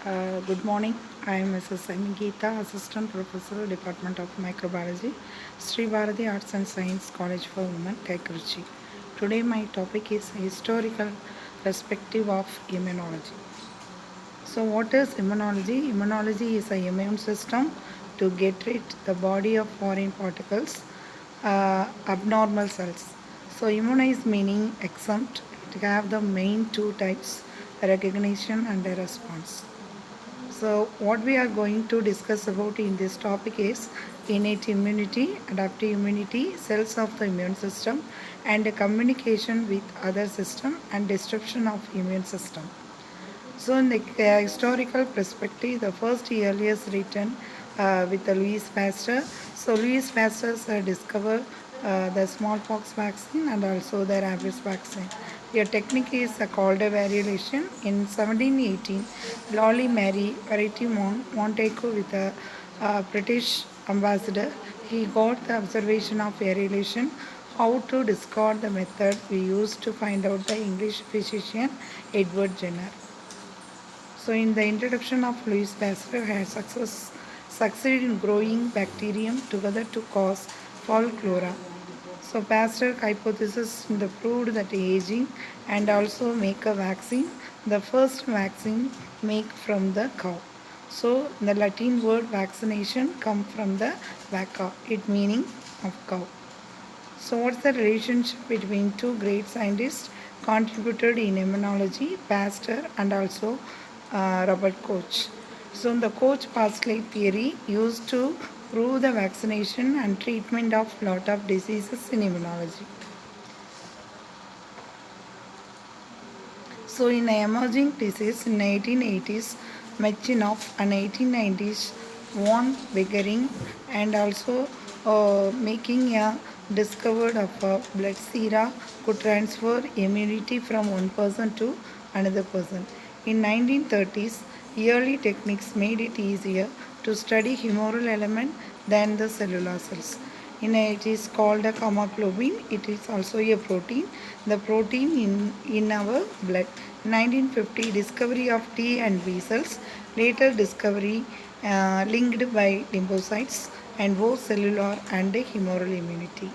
Good morning. I am Mrs. Geeta, Assistant Professor, Department of Microbiology, Sri Bharati Arts and Science College for Women, Kaikurichi. Today my topic is historical perspective of immunology. So what is immunology? Immunology is a immune system to get rid the body of foreign particles, abnormal cells. So immunize meaning exempt. It have the main two types, recognition and a response. So, what we are going to discuss about in this topic is innate immunity, adaptive immunity, cells of the immune system, and communication with other system and disruption of immune system. So, in the historical perspective, the first earliest written with the Louis Pasteur. So, Louis Pasteur discovered the smallpox vaccine and also the rabies vaccine. Your technique is called a variolation. In 1718, Lolly Mary Variety Montaigu with a British ambassador, he got the observation of variolation, how to discard the method we used to find out the English physician Edward Jenner. So, in the introduction of Louis Pasteur, had succeeded in growing bacterium together to cause fall flora. So, Pasteur hypothesis proved that aging and also make a vaccine. The first vaccine make from the cow. So, the Latin word vaccination come from the vacca, it meaning of cow. So, what's the relationship between two great scientists contributed in immunology, Pasteur and also Robert Koch? So, the Koch pathway theory used to prove the vaccination and treatment of lot of diseases in immunology. So, in emerging disease in 1880s, Metchnikoff and 1890s, von Begering and also making a discovered of a blood sera could transfer immunity from one person to another person. In 1930s, early techniques made it easier to study humoral element than the cellular cells. It is called a hemoglobin. It is also a protein. The protein in our blood. 1950 discovery of T and B cells. Later discovery linked by lymphocytes and both cellular and humoral immunity.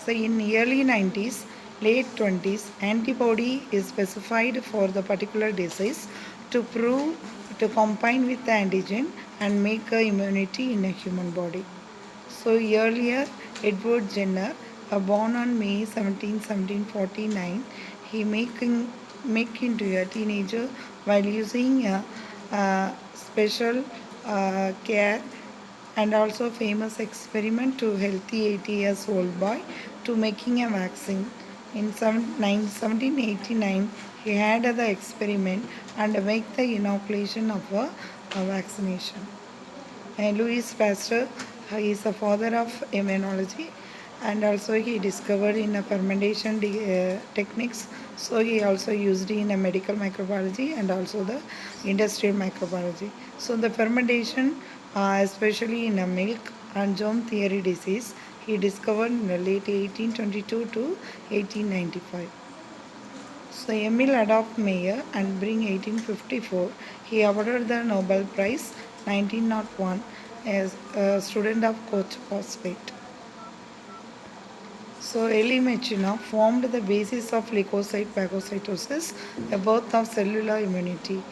So in early 90s, late 20s, antibody is specified for the particular disease to prove to combine with the antigen and make a immunity in a human body. So earlier, Edward Jenner, born on May 17, 1749, he make into a teenager while using a special care and also famous experiment to healthy 80 years old boy to making a vaccine. In 1789, he had the experiment and make the inoculation of a vaccination. Louis Pasteur is the father of immunology and also he discovered in a fermentation techniques. So he also used in a medical microbiology and also the industrial microbiology. So the fermentation, especially in a milk and germ theory disease, he discovered in the late 1822 to 1895. So Emil Adolf Meyer and bring 1854, he awarded the Nobel Prize 1901 as a student of Koch phosphate. So Eli Mechina formed the basis of leukocyte phagocytosis, the birth of cellular immunity.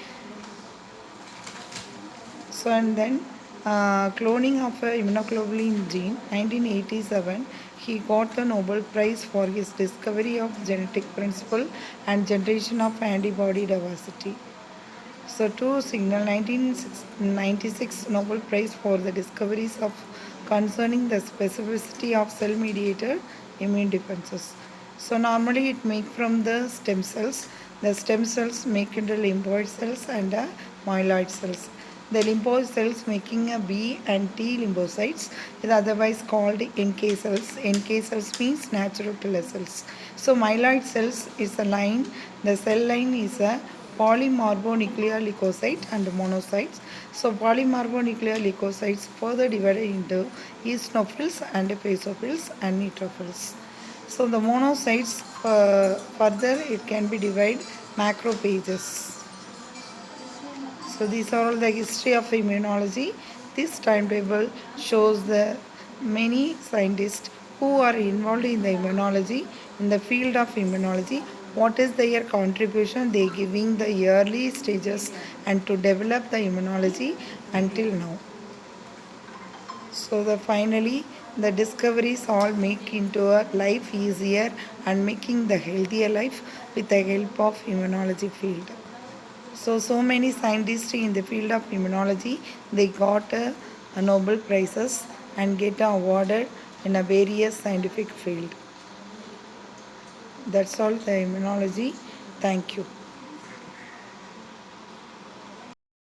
So and then cloning of a immunoglobulin gene, 1987, he got the Nobel Prize for his discovery of genetic principle and generation of antibody diversity. So to signal 1996 Nobel Prize for the discoveries of concerning the specificity of cell-mediated immune defenses. So normally it make from the stem cells. The stem cells make into lymphoid cells and myeloid cells. The lymphoid cells making a B and T lymphocytes is otherwise called NK cells. NK cells means natural killer cells. So myeloid cells is a line. The cell line is a polymarbonuclear leukocyte and monocytes. So polymarbonuclear leukocytes further divided into eosinophils and basophils and neutrophils. So the monocytes further it can be divided macrophages. So these are all the history of immunology. This timetable shows the many scientists who are involved in the immunology, in the field of immunology, what is their contribution they giving the early stages and to develop the immunology until now. So the finally the discoveries all make into a life easier and making the healthier life with the help of immunology field. So many scientists in the field of immunology, they got a Nobel prizes and get awarded in a various scientific field. That's all the immunology. Thank you.